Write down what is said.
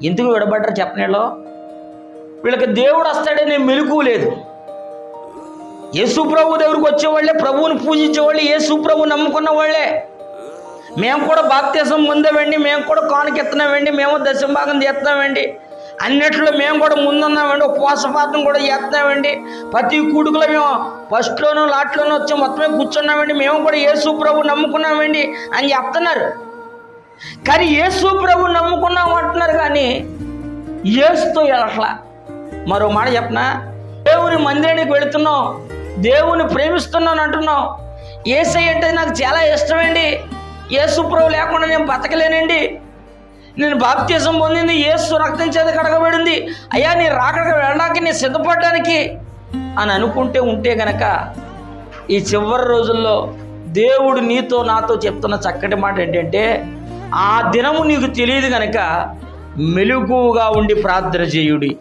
ఎందుకు విడబడ్డారు చెప్పనేలో? వీళ్ళకి దేవుడు వస్తాడనే మెలకువ లేదు. యేసు ప్రభు దగ్గరికి వచ్చేవాళ్ళే, ప్రభువుని పూజించేవాళ్ళు, యేసు ప్రభు నమ్ముకున్న వాళ్ళే. మేము కూడా బాప్తిసం పొందామండి, మేము కూడా కానుకెత్తున్నామండి, మేము దశంభాగం చేస్తున్నామండి, అన్నిట్లో మేము కూడా ముందున్నామండి, ఉపవాసపాతం కూడా చేస్తున్నామండి, ప్రతి కూడుకులో మేము ఫస్ట్లోనూ లాట్లోనూ వచ్చి మొత్తమే కూర్చున్నామండి, మేము కూడా యేసు ప్రభు నమ్ముకున్నామండి అని చెప్తున్నారు. కానీ యేసు ప్రభు నమ్ముకున్నాం అంటున్నారు, కానీ యేసుతో అట్లా. మరో మాట చెప్పనా, దేవుని మందిరానికి వెళుతున్నాం, దేవుని ప్రేమిస్తున్నాను అంటున్నావు. యేసయ్య అంటే నాకు చాలా ఇష్టమండి, యేసు ప్రభు లేకుండా నేను బతకలేనండి, నేను బాప్తిసం పొందింది యేసు రక్తం చేత కడగబడింది, అయ్యా నీ రాకడికి వెళ్ళడానికి నేను సిద్ధపడడానికి అని అనుకుంటే ఉంటే గనక ఈ చివరి రోజుల్లో దేవుడు నీతో నాతో చెప్తున్న చక్కటి మాట ఏంటంటే, ఆ దినము నీకు తెలియదు గనక మెలకువగా ఉండి ప్రార్థన చేయుడి.